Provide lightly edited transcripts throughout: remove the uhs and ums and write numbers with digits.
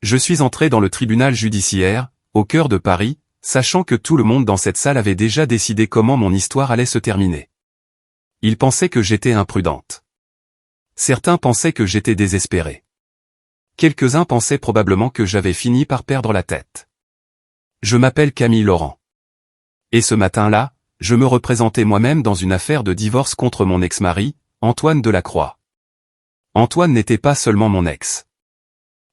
Je suis entré dans le tribunal judiciaire, au cœur de Paris, sachant que tout le monde dans cette salle avait déjà décidé comment mon histoire allait se terminer. Ils pensaient que j'étais imprudente. Certains pensaient que j'étais désespérée. Quelques-uns pensaient probablement que j'avais fini par perdre la tête. Je m'appelle Camille Laurent. Et ce matin-là, je me représentais moi-même dans une affaire de divorce contre mon ex-mari, Antoine Delacroix. Antoine n'était pas seulement mon ex.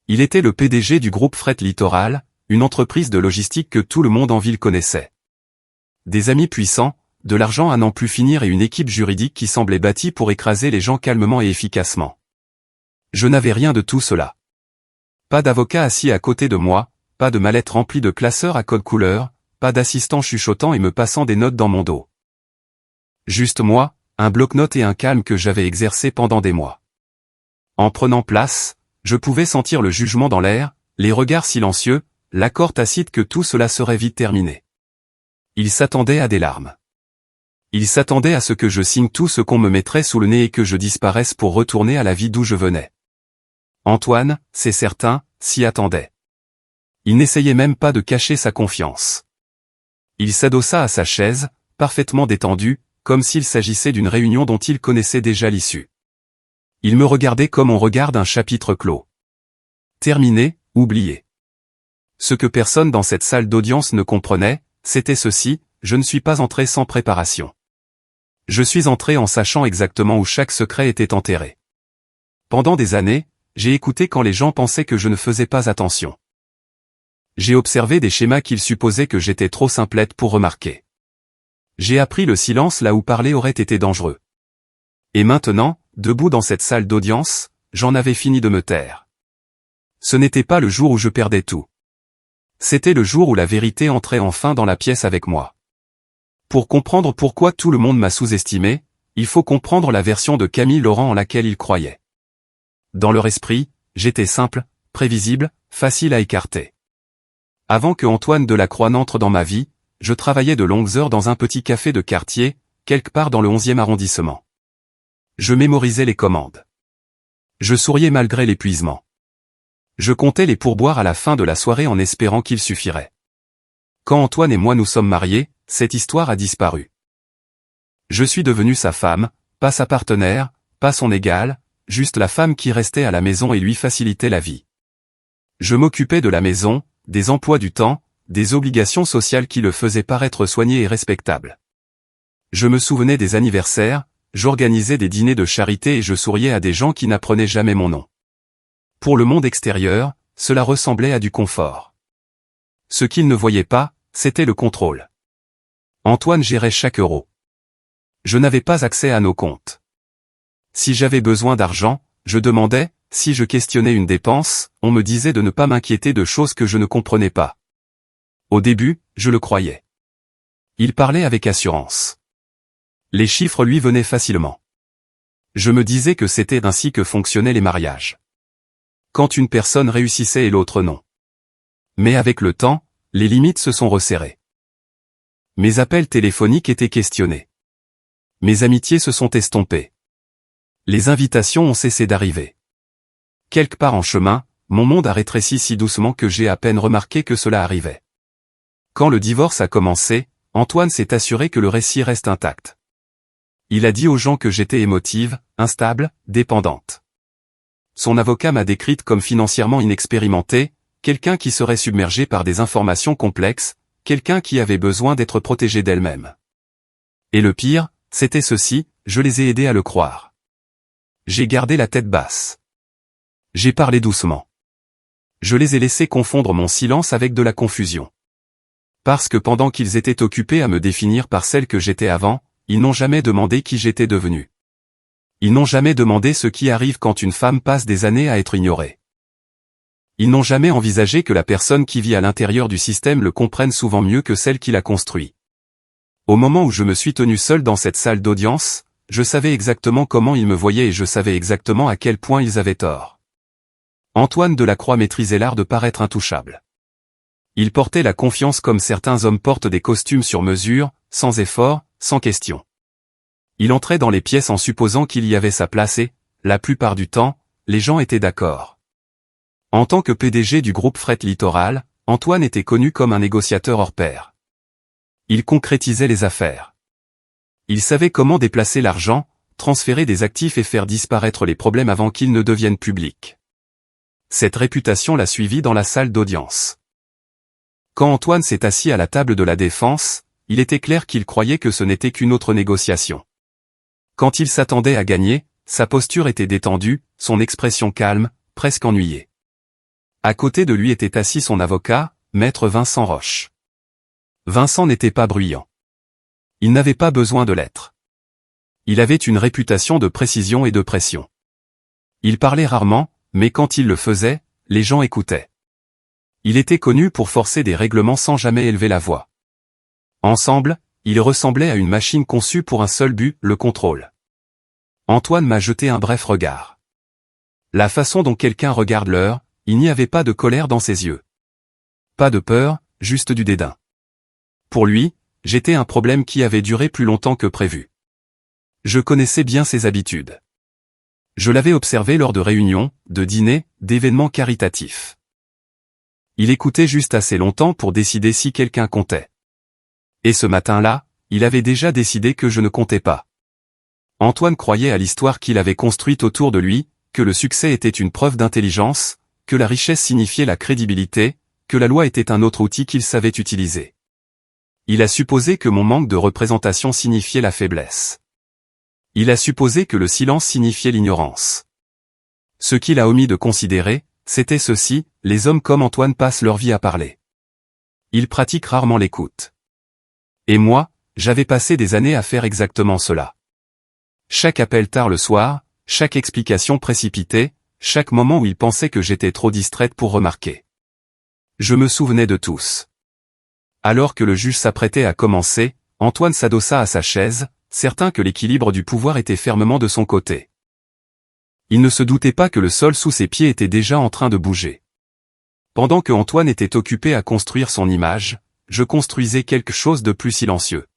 Il était le PDG du groupe Fret Littoral, une entreprise de logistique que tout le monde en ville connaissait. Des amis puissants, de l'argent à n'en plus finir et une équipe juridique qui semblait bâtie pour écraser les gens calmement et efficacement. Je n'avais rien de tout cela. Pas d'avocat assis à côté de moi, pas de mallette remplie de classeurs à code couleur, pas d'assistant chuchotant et me passant des notes dans mon dos. Juste moi, un bloc-notes et un calme que j'avais exercé pendant des mois. En prenant place, je pouvais sentir le jugement dans l'air, les regards silencieux, l'accord tacite que tout cela serait vite terminé. Ils s'attendaient à des larmes. Ils s'attendaient à ce que je signe tout ce qu'on me mettrait sous le nez et que je disparaisse pour retourner à la vie d'où je venais. Antoine, c'est certain, s'y attendait. Il n'essayait même pas de cacher sa confiance. Il s'adossa à sa chaise, parfaitement détendu, comme s'il s'agissait d'une réunion dont il connaissait déjà l'issue. Il me regardait comme on regarde un chapitre clos. Terminé, oublié. Ce que personne dans cette salle d'audience ne comprenait, c'était ceci: je ne suis pas entré sans préparation. Je suis entré en sachant exactement où chaque secret était enterré. Pendant des années, j'ai écouté quand les gens pensaient que je ne faisais pas attention. J'ai observé des schémas qu'ils supposaient que j'étais trop simplette pour remarquer. J'ai appris le silence là où parler aurait été dangereux. Et maintenant, debout dans cette salle d'audience, j'en avais fini de me taire. Ce n'était pas le jour où je perdais tout. C'était le jour où la vérité entrait enfin dans la pièce avec moi. Pour comprendre pourquoi tout le monde m'a sous-estimé, il faut comprendre la version de Camille Laurent en laquelle ils croyaient. Dans leur esprit, j'étais simple, prévisible, facile à écarter. Avant que Antoine Delacroix n'entre dans ma vie, je travaillais de longues heures dans un petit café de quartier, quelque part dans le 11e arrondissement. Je mémorisais les commandes. Je souriais malgré l'épuisement. Je comptais les pourboires à la fin de la soirée en espérant qu'il suffirait. Quand Antoine et moi nous sommes mariés, cette histoire a disparu. Je suis devenu sa femme, pas sa partenaire, pas son égale, juste la femme qui restait à la maison et lui facilitait la vie. Je m'occupais de la maison, des emplois du temps, des obligations sociales qui le faisaient paraître soigné et respectable. Je me souvenais des anniversaires, j'organisais des dîners de charité et je souriais à des gens qui n'apprenaient jamais mon nom. Pour le monde extérieur, cela ressemblait à du confort. Ce qu'ils ne voyaient pas, c'était le contrôle. Antoine gérait chaque euro. Je n'avais pas accès à nos comptes. Si j'avais besoin d'argent, je demandais; si je questionnais une dépense, on me disait de ne pas m'inquiéter de choses que je ne comprenais pas. Au début, je le croyais. Il parlait avec assurance. Les chiffres lui venaient facilement. Je me disais que c'était ainsi que fonctionnaient les mariages. Quand une personne réussissait et l'autre non. Mais avec le temps, les limites se sont resserrées. Mes appels téléphoniques étaient questionnés. Mes amitiés se sont estompées. Les invitations ont cessé d'arriver. Quelque part en chemin, mon monde a rétréci si doucement que j'ai à peine remarqué que cela arrivait. Quand le divorce a commencé, Antoine s'est assuré que le récit reste intact. Il a dit aux gens que j'étais émotive, instable, dépendante. Son avocat m'a décrite comme financièrement inexpérimentée, quelqu'un qui serait submergé par des informations complexes, quelqu'un qui avait besoin d'être protégé d'elle-même. Et le pire, c'était ceci: je les ai aidés à le croire. J'ai gardé la tête basse. J'ai parlé doucement. Je les ai laissés confondre mon silence avec de la confusion. Parce que pendant qu'ils étaient occupés à me définir par celle que j'étais avant, ils n'ont jamais demandé qui j'étais devenu. Ils n'ont jamais demandé ce qui arrive quand une femme passe des années à être ignorée. Ils n'ont jamais envisagé que la personne qui vit à l'intérieur du système le comprenne souvent mieux que celle qui l'a construit. Au moment où je me suis tenu seul dans cette salle d'audience, je savais exactement comment ils me voyaient et je savais exactement à quel point ils avaient tort. Antoine Delacroix maîtrisait l'art de paraître intouchable. Il portait la confiance comme certains hommes portent des costumes sur mesure, sans effort, sans question. Il entrait dans les pièces en supposant qu'il y avait sa place et, la plupart du temps, les gens étaient d'accord. En tant que PDG du groupe Fret Littoral, Antoine était connu comme un négociateur hors pair. Il concrétisait les affaires. Il savait comment déplacer l'argent, transférer des actifs et faire disparaître les problèmes avant qu'ils ne deviennent publics. Cette réputation l'a suivi dans la salle d'audience. Quand Antoine s'est assis à la table de la défense, il était clair qu'il croyait que ce n'était qu'une autre négociation. Quand il s'attendait à gagner, sa posture était détendue, son expression calme, presque ennuyée. À côté de lui était assis son avocat, maître Vincent Roche. Vincent n'était pas bruyant. Il n'avait pas besoin de l'être. Il avait une réputation de précision et de pression. Il parlait rarement, mais quand il le faisait, les gens écoutaient. Il était connu pour forcer des règlements sans jamais élever la voix. Ensemble, ils ressemblaient à une machine conçue pour un seul but, le contrôle. Antoine m'a jeté un bref regard. La façon dont quelqu'un regarde l'heure, il n'y avait pas de colère dans ses yeux. Pas de peur, juste du dédain. Pour lui, j'étais un problème qui avait duré plus longtemps que prévu. Je connaissais bien ses habitudes. Je l'avais observé lors de réunions, de dîners, d'événements caritatifs. Il écoutait juste assez longtemps pour décider si quelqu'un comptait. Et ce matin-là, il avait déjà décidé que je ne comptais pas. Antoine croyait à l'histoire qu'il avait construite autour de lui, que le succès était une preuve d'intelligence, que la richesse signifiait la crédibilité, que la loi était un autre outil qu'il savait utiliser. Il a supposé que mon manque de représentation signifiait la faiblesse. Il a supposé que le silence signifiait l'ignorance. Ce qu'il a omis de considérer, c'était ceci, les hommes comme Antoine passent leur vie à parler. Ils pratiquent rarement l'écoute. Et moi, j'avais passé des années à faire exactement cela. Chaque appel tard le soir, chaque explication précipitée, chaque moment où il pensait que j'étais trop distraite pour remarquer. Je me souvenais de tous. Alors que le juge s'apprêtait à commencer, Antoine s'adossa à sa chaise, certain que l'équilibre du pouvoir était fermement de son côté. Il ne se doutait pas que le sol sous ses pieds était déjà en train de bouger. Pendant que Antoine était occupé à construire son image, je construisais quelque chose de plus silencieux.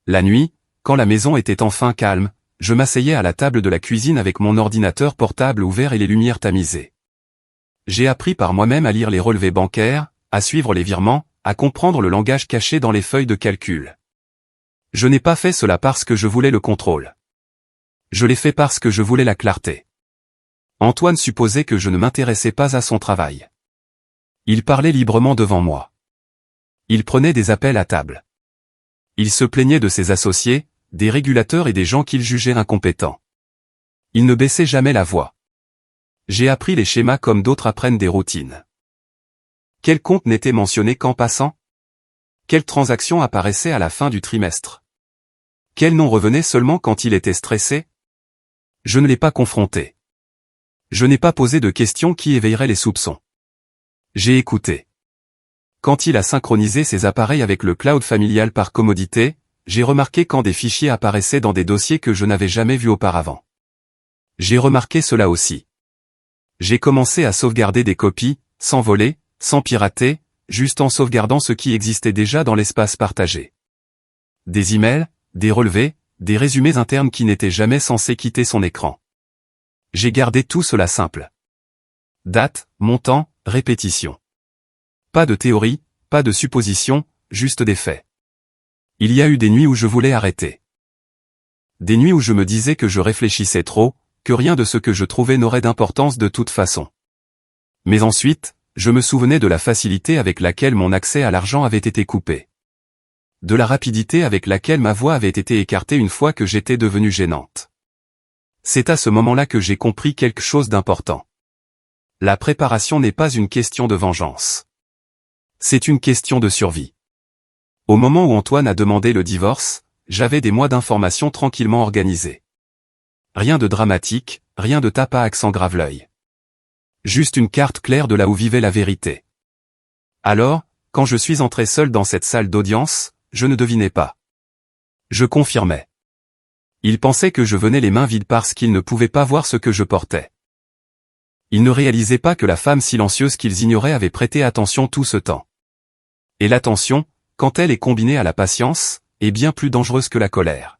La nuit, quand la maison était enfin calme, je m'asseyais à la table de la cuisine avec mon ordinateur portable ouvert et les lumières tamisées. J'ai appris par moi-même à lire les relevés bancaires, à suivre les virements, à comprendre le langage caché dans les feuilles de calcul. Je n'ai pas fait cela parce que je voulais le contrôle. Je l'ai fait parce que je voulais la clarté. Antoine supposait que je ne m'intéressais pas à son travail. Il parlait librement devant moi. Il prenait des appels à table. Il se plaignait de ses associés, des régulateurs et des gens qu'il jugeait incompétents. Il ne baissait jamais la voix. J'ai appris les schémas comme d'autres apprennent des routines. Quel compte n'était mentionné qu'en passant? Quelle transaction apparaissait à la fin du trimestre? Quel nom revenait seulement quand il était stressé? Je ne l'ai pas confronté. Je n'ai pas posé de questions qui éveilleraient les soupçons. J'ai écouté. Quand il a synchronisé ses appareils avec le cloud familial par commodité, j'ai remarqué quand des fichiers apparaissaient dans des dossiers que je n'avais jamais vus auparavant. J'ai remarqué cela aussi. J'ai commencé à sauvegarder des copies, sans voler, sans pirater, juste en sauvegardant ce qui existait déjà dans l'espace partagé. Des emails, des relevés, des résumés internes qui n'étaient jamais censés quitter son écran. J'ai gardé tout cela simple. Date, montant, répétition. Pas de théorie, pas de supposition, juste des faits. Il y a eu des nuits où je voulais arrêter. Des nuits où je me disais que je réfléchissais trop, que rien de ce que je trouvais n'aurait d'importance de toute façon. Mais ensuite, je me souvenais de la facilité avec laquelle mon accès à l'argent avait été coupé. De la rapidité avec laquelle ma voix avait été écartée une fois que j'étais devenue gênante. C'est à ce moment-là que j'ai compris quelque chose d'important. La préparation n'est pas une question de vengeance. C'est une question de survie. Au moment où Antoine a demandé le divorce, j'avais des mois d'informations tranquillement organisés. Rien de dramatique, rien de tape à accent grave-l'œil. Juste une carte claire de là où vivait la vérité. Alors, quand je suis entré seul dans cette salle d'audience, je ne devinais pas. Je confirmais. Il pensait que je venais les mains vides parce qu'il ne pouvait pas voir ce que je portais. Ils ne réalisaient pas que la femme silencieuse qu'ils ignoraient avait prêté attention tout ce temps. Et l'attention, quand elle est combinée à la patience, est bien plus dangereuse que la colère.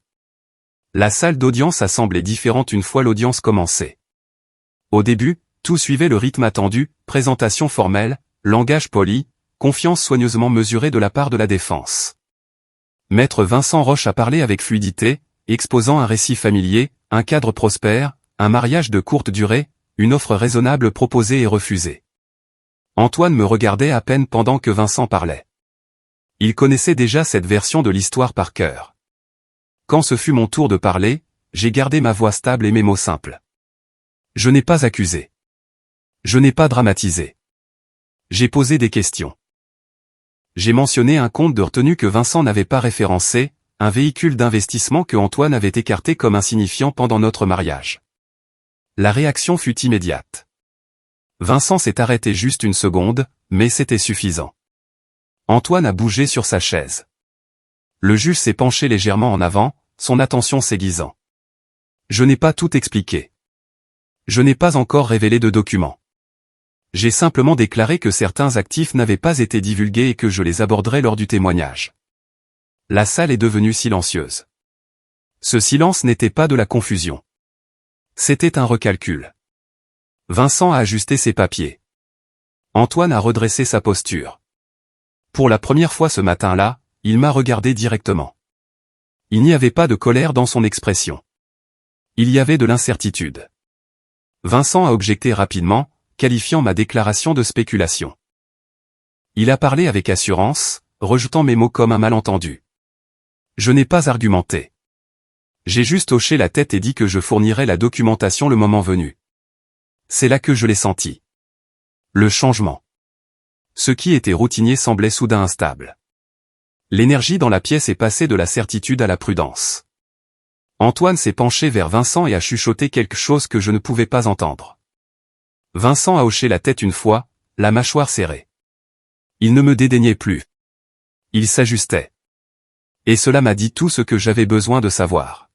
La salle d'audience a semblé différente une fois l'audience commencée. Au début, Tout suivait le rythme attendu, présentation formelle, langage poli, confiance soigneusement mesurée de la part de la défense. Maître Vincent Roche a parlé avec fluidité, exposant un récit familier, un cadre prospère, un mariage de courte durée, une offre raisonnable proposée et refusée. Antoine me regardait à peine pendant que Vincent parlait. Il connaissait déjà cette version de l'histoire par cœur. Quand ce fut mon tour de parler, j'ai gardé ma voix stable et mes mots simples. Je n'ai pas accusé. Je n'ai pas dramatisé. J'ai posé des questions. J'ai mentionné un compte de retenue que Vincent n'avait pas référencé, un véhicule d'investissement que Antoine avait écarté comme insignifiant pendant notre mariage. La réaction fut immédiate. Vincent s'est arrêté juste une seconde, mais c'était suffisant. Antoine a bougé sur sa chaise. Le juge s'est penché légèrement en avant, son attention s'aiguisant. Je n'ai pas tout expliqué. Je n'ai pas encore révélé de documents. J'ai simplement déclaré que certains actifs n'avaient pas été divulgués et que je les aborderais lors du témoignage. La salle est devenue silencieuse. Ce silence n'était pas de la confusion. C'était un recalcul. Vincent a ajusté ses papiers. Antoine a redressé sa posture. Pour la première fois ce matin-là, il m'a regardé directement. Il n'y avait pas de colère dans son expression. Il y avait de l'incertitude. Vincent a objecté rapidement, qualifiant ma déclaration de spéculation. Il a parlé avec assurance, rejetant mes mots comme un malentendu. Je n'ai pas argumenté. J'ai juste hoché la tête et dit que je fournirais la documentation le moment venu. C'est là que je l'ai senti. Le changement. Ce qui était routinier semblait soudain instable. L'énergie dans la pièce est passée de la certitude à la prudence. Antoine s'est penché vers Vincent et a chuchoté quelque chose que je ne pouvais pas entendre. Vincent a hoché la tête une fois, la mâchoire serrée. Il ne me dédaignait plus. Il s'ajustait. Et cela m'a dit tout ce que j'avais besoin de savoir.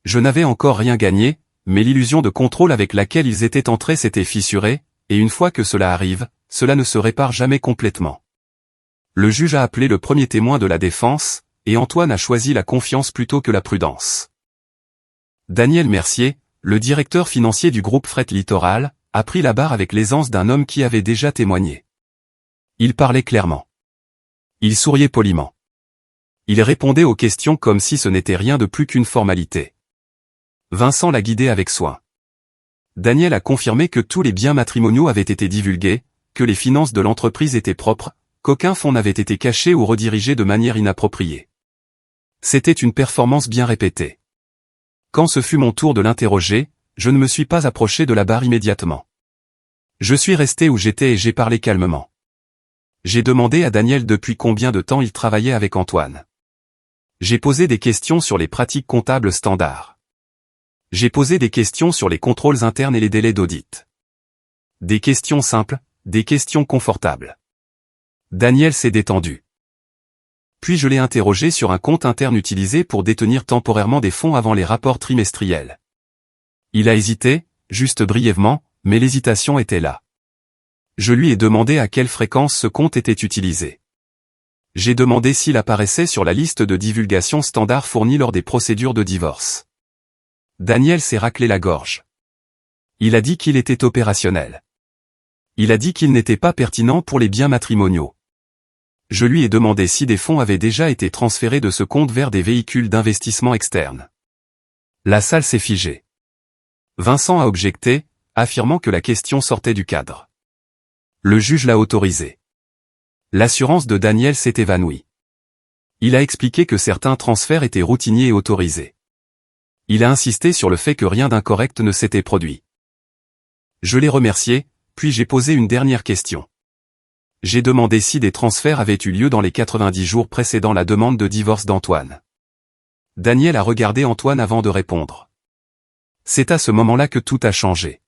Je n'avais encore rien gagné, mais l'illusion de contrôle avec laquelle ils étaient entrés s'était fissurée, et une fois que cela arrive, cela ne se répare jamais complètement. Le juge a appelé le premier témoin de la défense, et Antoine a choisi la confiance plutôt que la prudence. Daniel Mercier, le directeur financier du groupe Fret Littoral, a pris la barre avec l'aisance d'un homme qui avait déjà témoigné. Il parlait clairement. Il souriait poliment. Il répondait aux questions comme si ce n'était rien de plus qu'une formalité. Vincent l'a guidé avec soin. Daniel a confirmé que tous les biens matrimoniaux avaient été divulgués, que les finances de l'entreprise étaient propres, qu'aucun fonds n'avait été caché ou redirigé de manière inappropriée. C'était une performance bien répétée. Quand ce fut mon tour de l'interroger, je ne me suis pas approché de la barre immédiatement. Je suis resté où j'étais et j'ai parlé calmement. J'ai demandé à Daniel depuis combien de temps il travaillait avec Antoine. J'ai posé des questions sur les pratiques comptables standards. J'ai posé des questions sur les contrôles internes et les délais d'audit. Des questions simples, des questions confortables. Daniel s'est détendu. Puis je l'ai interrogé sur un compte interne utilisé pour détenir temporairement des fonds avant les rapports trimestriels. Il a hésité, juste brièvement, mais l'hésitation était là. Je lui ai demandé à quelle fréquence ce compte était utilisé. J'ai demandé s'il apparaissait sur la liste de divulgation standard fournie lors des procédures de divorce. Daniel s'est raclé la gorge. Il a dit qu'il était opérationnel. Il a dit qu'il n'était pas pertinent pour les biens matrimoniaux. Je lui ai demandé si des fonds avaient déjà été transférés de ce compte vers des véhicules d'investissement externes. La salle s'est figée. Vincent a objecté, affirmant que la question sortait du cadre. Le juge l'a autorisé. L'assurance de Daniel s'est évanouie. Il a expliqué que certains transferts étaient routiniers et autorisés. Il a insisté sur le fait que rien d'incorrect ne s'était produit. Je l'ai remercié, puis j'ai posé une dernière question. J'ai demandé si des transferts avaient eu lieu dans les 90 jours précédant la demande de divorce d'Antoine. Daniel a regardé Antoine avant de répondre. C'est à ce moment-là que tout a changé.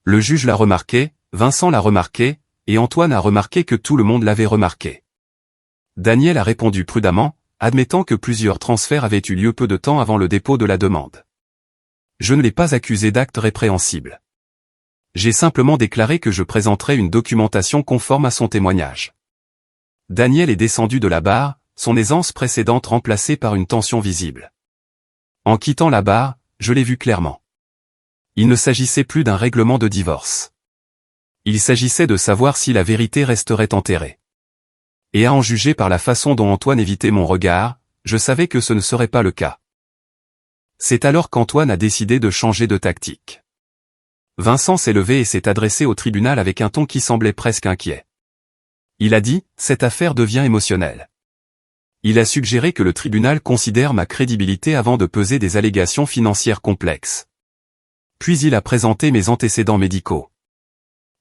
Le juge l'a remarqué, Vincent l'a remarqué, et Antoine a remarqué que tout le monde l'avait remarqué. Daniel a répondu prudemment, admettant que plusieurs transferts avaient eu lieu peu de temps avant le dépôt de la demande. Je ne l'ai pas accusé d'acte répréhensible. J'ai simplement déclaré que je présenterais une documentation conforme à son témoignage. Daniel est descendu de la barre, son aisance précédente remplacée par une tension visible. En quittant la barre, je l'ai vu clairement. Il ne s'agissait plus d'un règlement de divorce. Il s'agissait de savoir si la vérité resterait enterrée. Et à en juger par la façon dont Antoine évitait mon regard, je savais que ce ne serait pas le cas. C'est alors qu'Antoine a décidé de changer de tactique. Vincent s'est levé et s'est adressé au tribunal avec un ton qui semblait presque inquiet. Il a dit, cette affaire devient émotionnelle. Il a suggéré que le tribunal considère ma crédibilité avant de peser des allégations financières complexes. Puis il a présenté mes antécédents médicaux.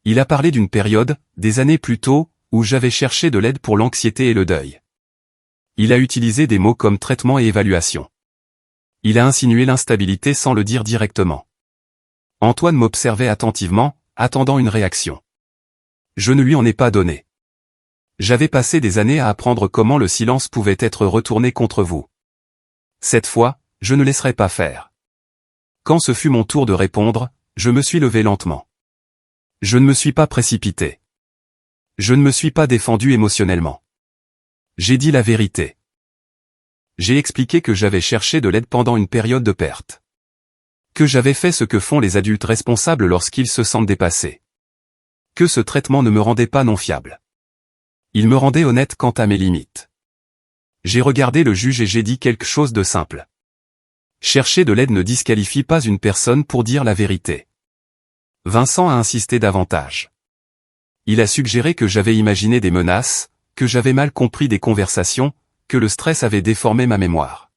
Il a parlé d'une période, des années plus tôt, où j'avais cherché de l'aide pour l'anxiété et le deuil. Il a utilisé des mots comme traitement et évaluation. Il a insinué l'instabilité sans le dire directement. Antoine m'observait attentivement, attendant une réaction. Je ne lui en ai pas donné. J'avais passé des années à apprendre comment le silence pouvait être retourné contre vous. Cette fois, je ne laisserai pas faire. Quand ce fut mon tour de répondre, je me suis levé lentement. Je ne me suis pas précipité. Je ne me suis pas défendu émotionnellement. J'ai dit la vérité. J'ai expliqué que j'avais cherché de l'aide pendant une période de perte. Que j'avais fait ce que font les adultes responsables lorsqu'ils se sentent dépassés. Que ce traitement ne me rendait pas non fiable. Il me rendait honnête quant à mes limites. J'ai regardé le juge et j'ai dit quelque chose de simple. Chercher de l'aide ne disqualifie pas une personne pour dire la vérité. Vincent a insisté davantage. Il a suggéré que j'avais imaginé des menaces, que j'avais mal compris des conversations, que le stress avait déformé ma mémoire.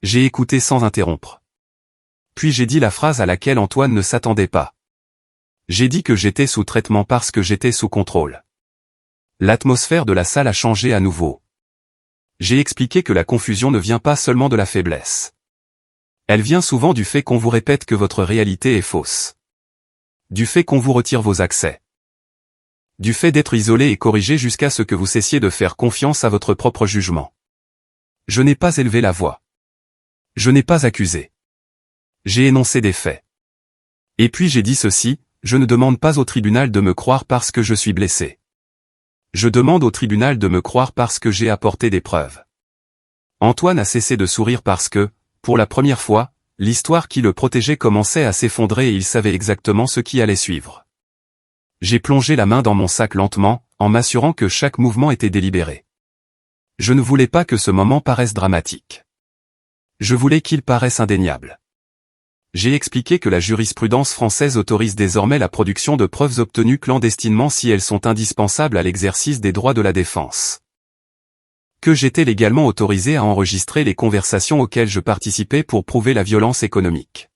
J'ai écouté sans interrompre. Puis j'ai dit la phrase à laquelle Antoine ne s'attendait pas. J'ai dit que j'étais sous traitement parce que j'étais sous contrôle. L'atmosphère de la salle a changé à nouveau. J'ai expliqué que la confusion ne vient pas seulement de la faiblesse. Elle vient souvent du fait qu'on vous répète que votre réalité est fausse. Du fait qu'on vous retire vos accès. Du fait d'être isolé et corrigé jusqu'à ce que vous cessiez de faire confiance à votre propre jugement. Je n'ai pas élevé la voix. Je n'ai pas accusé. J'ai énoncé des faits. Et puis j'ai dit ceci, je ne demande pas au tribunal de me croire parce que je suis blessé. Je demande au tribunal de me croire parce que j'ai apporté des preuves. Antoine a cessé de sourire parce que, pour la première fois, l'histoire qui le protégeait commençait à s'effondrer et il savait exactement ce qui allait suivre. J'ai plongé la main dans mon sac lentement, en m'assurant que chaque mouvement était délibéré. Je ne voulais pas que ce moment paraisse dramatique. Je voulais qu'il paraisse indéniable. J'ai expliqué que la jurisprudence française autorise désormais la production de preuves obtenues clandestinement si elles sont indispensables à l'exercice des droits de la défense. Que j'étais légalement autorisé à enregistrer les conversations auxquelles je participais pour prouver la violence économique.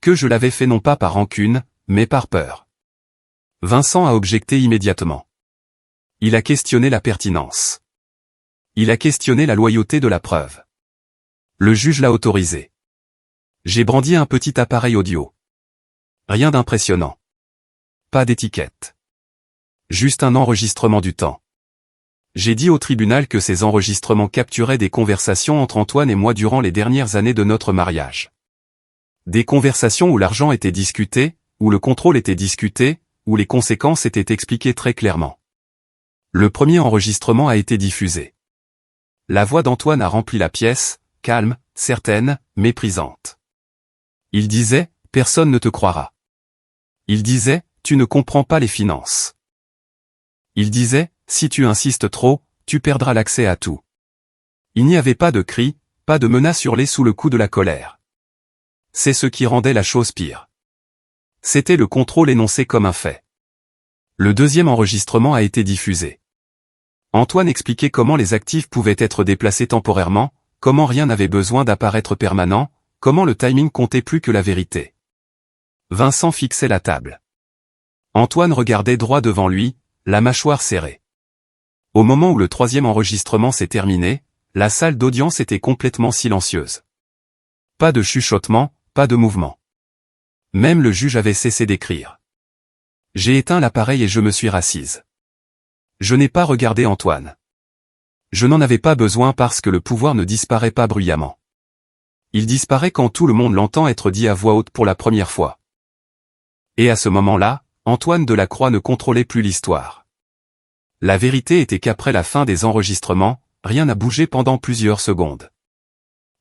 Que je l'avais fait non pas par rancune, mais par peur. Vincent a objecté immédiatement. Il a questionné la pertinence. Il a questionné la loyauté de la preuve. Le juge l'a autorisé. J'ai brandi un petit appareil audio. Rien d'impressionnant. Pas d'étiquette. Juste un enregistrement du temps. J'ai dit au tribunal que ces enregistrements capturaient des conversations entre Antoine et moi durant les dernières années de notre mariage. Des conversations où l'argent était discuté, où le contrôle était discuté, où les conséquences étaient expliquées très clairement. Le premier enregistrement a été diffusé. La voix d'Antoine a rempli la pièce, calme, certaine, méprisante. Il disait, personne ne te croira. Il disait, tu ne comprends pas les finances. Il disait, si tu insistes trop, tu perdras l'accès à tout. Il n'y avait pas de cris, pas de menaces hurlées sous le coup de la colère. C'est ce qui rendait la chose pire. C'était le contrôle énoncé comme un fait. Le deuxième enregistrement a été diffusé. Antoine expliquait comment les actifs pouvaient être déplacés temporairement, comment rien n'avait besoin d'apparaître permanent, comment le timing comptait plus que la vérité. Vincent fixait la table. Antoine regardait droit devant lui, la mâchoire serrée. Au moment où le troisième enregistrement s'est terminé, la salle d'audience était complètement silencieuse. Pas de chuchotement, pas de mouvement. Même le juge avait cessé d'écrire. J'ai éteint l'appareil et je me suis rassise. Je n'ai pas regardé Antoine. Je n'en avais pas besoin parce que le pouvoir ne disparaît pas bruyamment. Il disparaît quand tout le monde l'entend être dit à voix haute pour la première fois. Et à ce moment-là, Antoine Delacroix ne contrôlait plus l'histoire. La vérité était qu'après la fin des enregistrements, rien n'a bougé pendant plusieurs secondes.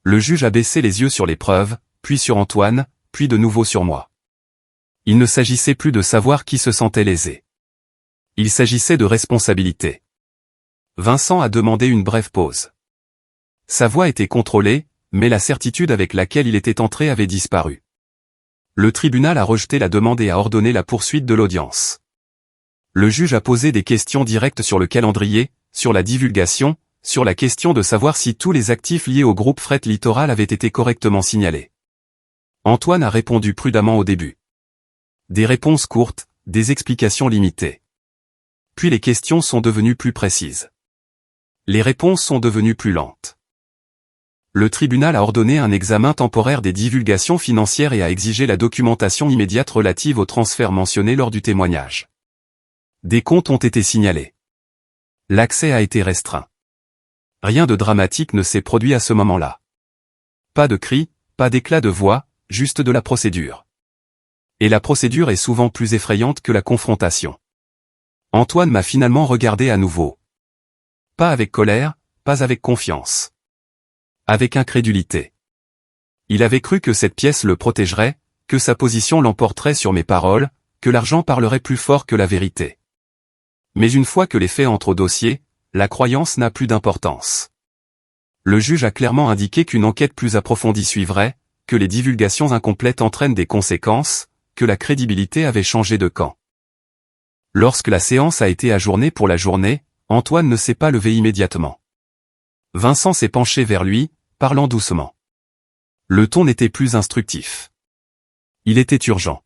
Le juge a baissé les yeux sur les preuves, puis sur Antoine, puis de nouveau sur moi. Il ne s'agissait plus de savoir qui se sentait lésé. Il s'agissait de responsabilité. Vincent a demandé une brève pause. Sa voix était contrôlée, mais la certitude avec laquelle il était entré avait disparu. Le tribunal a rejeté la demande et a ordonné la poursuite de l'audience. Le juge a posé des questions directes sur le calendrier, sur la divulgation, sur la question de savoir si tous les actifs liés au groupe Fret Littoral avaient été correctement signalés. Antoine a répondu prudemment au début. Des réponses courtes, des explications limitées. Puis les questions sont devenues plus précises. Les réponses sont devenues plus lentes. Le tribunal a ordonné un examen temporaire des divulgations financières et a exigé la documentation immédiate relative aux transferts mentionnés lors du témoignage. Des comptes ont été signalés. L'accès a été restreint. Rien de dramatique ne s'est produit à ce moment-là. Pas de cris, pas d'éclat de voix, juste de la procédure. Et la procédure est souvent plus effrayante que la confrontation. Antoine m'a finalement regardé à nouveau. Pas avec colère, pas avec confiance. Avec incrédulité. Il avait cru que cette pièce le protégerait, que sa position l'emporterait sur mes paroles, que l'argent parlerait plus fort que la vérité. Mais une fois que les faits entrent au dossier, la croyance n'a plus d'importance. Le juge a clairement indiqué qu'une enquête plus approfondie suivrait, que les divulgations incomplètes entraînent des conséquences, que la crédibilité avait changé de camp. Lorsque la séance a été ajournée pour la journée, Antoine ne s'est pas levé immédiatement. Vincent s'est penché vers lui, parlant doucement. Le ton n'était plus instructif. Il était urgent.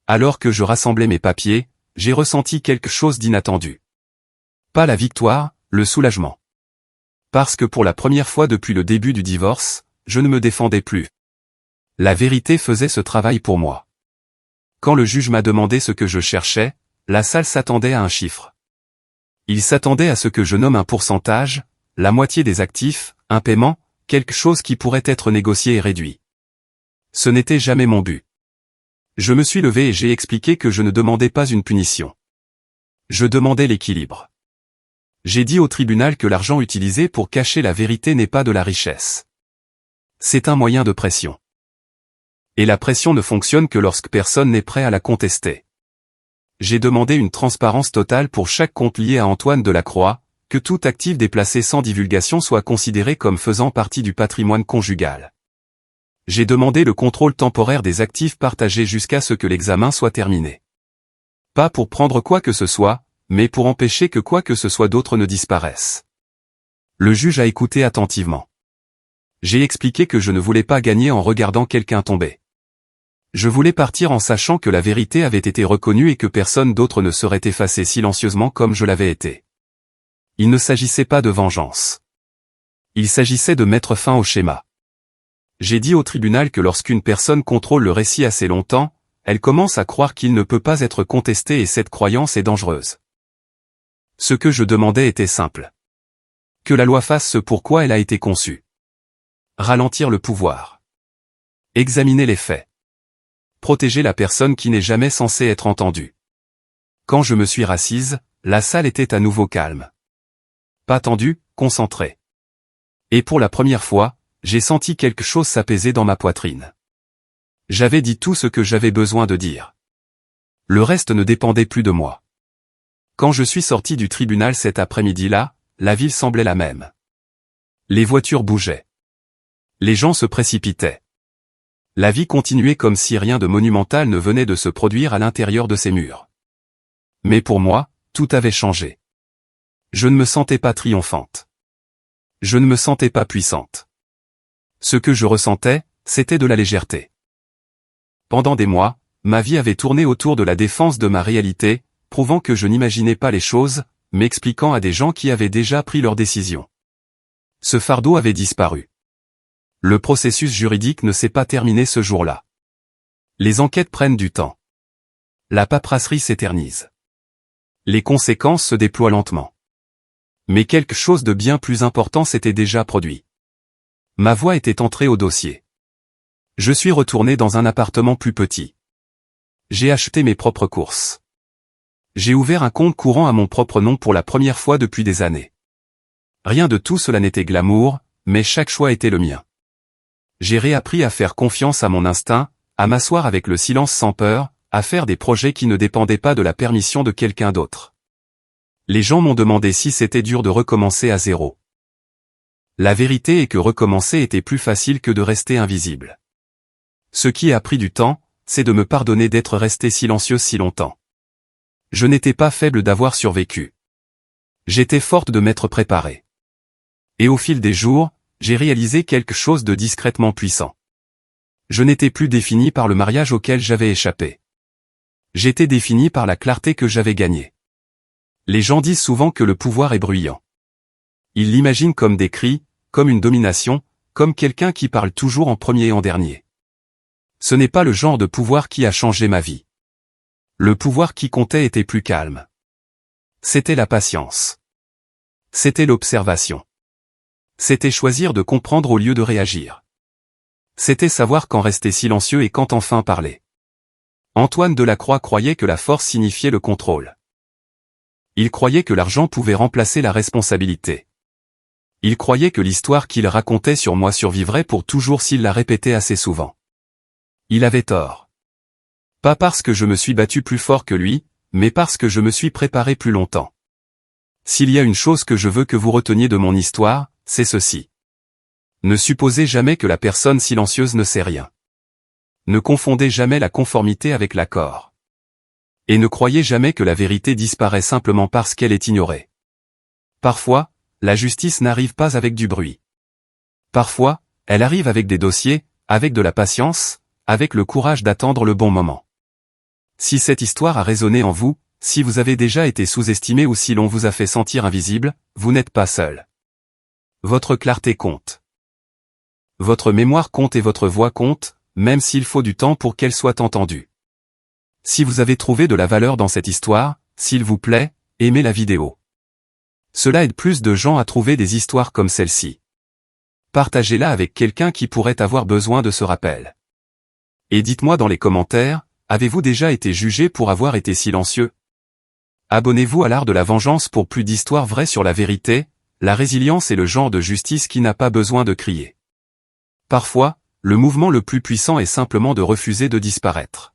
Alors que je rassemblais mes papiers, j'ai ressenti quelque chose d'inattendu. Pas la victoire, le soulagement. Parce que pour la première fois depuis le début du divorce, je ne me défendais plus. La vérité faisait ce travail pour moi. Quand le juge m'a demandé ce que je cherchais, la salle s'attendait à un chiffre. Il s'attendait à ce que je nomme un pourcentage, la moitié des actifs, un paiement, quelque chose qui pourrait être négocié et réduit. Ce n'était jamais mon but. Je me suis levé et j'ai expliqué que je ne demandais pas une punition. Je demandais l'équilibre. J'ai dit au tribunal que l'argent utilisé pour cacher la vérité n'est pas de la richesse. C'est un moyen de pression. Et la pression ne fonctionne que lorsque personne n'est prêt à la contester. J'ai demandé une transparence totale pour chaque compte lié à Antoine Delacroix, que tout actif déplacé sans divulgation soit considéré comme faisant partie du patrimoine conjugal. J'ai demandé le contrôle temporaire des actifs partagés jusqu'à ce que l'examen soit terminé. Pas pour prendre quoi que ce soit, mais pour empêcher que quoi que ce soit d'autre ne disparaisse. Le juge a écouté attentivement. J'ai expliqué que je ne voulais pas gagner en regardant quelqu'un tomber. Je voulais partir en sachant que la vérité avait été reconnue et que personne d'autre ne serait effacé silencieusement comme je l'avais été. Il ne s'agissait pas de vengeance. Il s'agissait de mettre fin au schéma. J'ai dit au tribunal que lorsqu'une personne contrôle le récit assez longtemps, elle commence à croire qu'il ne peut pas être contesté et cette croyance est dangereuse. Ce que je demandais était simple. Que la loi fasse ce pourquoi elle a été conçue. Ralentir le pouvoir. Examiner les faits. Protéger la personne qui n'est jamais censée être entendue. Quand je me suis rassise, la salle était à nouveau calme. Pas tendue, concentrée. Et pour la première fois, j'ai senti quelque chose s'apaiser dans ma poitrine. J'avais dit tout ce que j'avais besoin de dire. Le reste ne dépendait plus de moi. Quand je suis sorti du tribunal cet après-midi-là, la ville semblait la même. Les voitures bougeaient. Les gens se précipitaient. La vie continuait comme si rien de monumental ne venait de se produire à l'intérieur de ces murs. Mais pour moi, tout avait changé. Je ne me sentais pas triomphante. Je ne me sentais pas puissante. Ce que je ressentais, c'était de la légèreté. Pendant des mois, ma vie avait tourné autour de la défense de ma réalité, prouvant que je n'imaginais pas les choses, m'expliquant à des gens qui avaient déjà pris leurs décisions. Ce fardeau avait disparu. Le processus juridique ne s'est pas terminé ce jour-là. Les enquêtes prennent du temps. La paperasserie s'éternise. Les conséquences se déploient lentement. Mais quelque chose de bien plus important s'était déjà produit. Ma voix était entrée au dossier. Je suis retourné dans un appartement plus petit. J'ai acheté mes propres courses. J'ai ouvert un compte courant à mon propre nom pour la première fois depuis des années. Rien de tout cela n'était glamour, mais chaque choix était le mien. J'ai réappris à faire confiance à mon instinct, à m'asseoir avec le silence sans peur, à faire des projets qui ne dépendaient pas de la permission de quelqu'un d'autre. Les gens m'ont demandé si c'était dur de recommencer à zéro. La vérité est que recommencer était plus facile que de rester invisible. Ce qui a pris du temps, c'est de me pardonner d'être resté silencieuse si longtemps. Je n'étais pas faible d'avoir survécu. J'étais forte de m'être préparée. Et au fil des jours, j'ai réalisé quelque chose de discrètement puissant. Je n'étais plus défini par le mariage auquel j'avais échappé. J'étais défini par la clarté que j'avais gagnée. Les gens disent souvent que le pouvoir est bruyant. Ils l'imaginent comme des cris, comme une domination, comme quelqu'un qui parle toujours en premier et en dernier. Ce n'est pas le genre de pouvoir qui a changé ma vie. Le pouvoir qui comptait était plus calme. C'était la patience. C'était l'observation. C'était choisir de comprendre au lieu de réagir. C'était savoir quand rester silencieux et quand enfin parler. Antoine Delacroix croyait que la force signifiait le contrôle. Il croyait que l'argent pouvait remplacer la responsabilité. Il croyait que l'histoire qu'il racontait sur moi survivrait pour toujours s'il la répétait assez souvent. Il avait tort. Pas parce que je me suis battu plus fort que lui, mais parce que je me suis préparé plus longtemps. S'il y a une chose que je veux que vous reteniez de mon histoire, c'est ceci. Ne supposez jamais que la personne silencieuse ne sait rien. Ne confondez jamais la conformité avec l'accord. Et ne croyez jamais que la vérité disparaît simplement parce qu'elle est ignorée. Parfois, la justice n'arrive pas avec du bruit. Parfois, elle arrive avec des dossiers, avec de la patience, avec le courage d'attendre le bon moment. Si cette histoire a résonné en vous, si vous avez déjà été sous-estimé ou si l'on vous a fait sentir invisible, vous n'êtes pas seul. Votre clarté compte. Votre mémoire compte et votre voix compte, même s'il faut du temps pour qu'elle soit entendue. Si vous avez trouvé de la valeur dans cette histoire, s'il vous plaît, aimez la vidéo. Cela aide plus de gens à trouver des histoires comme celle-ci. Partagez-la avec quelqu'un qui pourrait avoir besoin de ce rappel. Et dites-moi dans les commentaires, avez-vous déjà été jugé pour avoir été silencieux? Abonnez-vous à l'art de la vengeance pour plus d'histoires vraies sur la vérité, la résilience et le genre de justice qui n'a pas besoin de crier. Parfois, le mouvement le plus puissant est simplement de refuser de disparaître.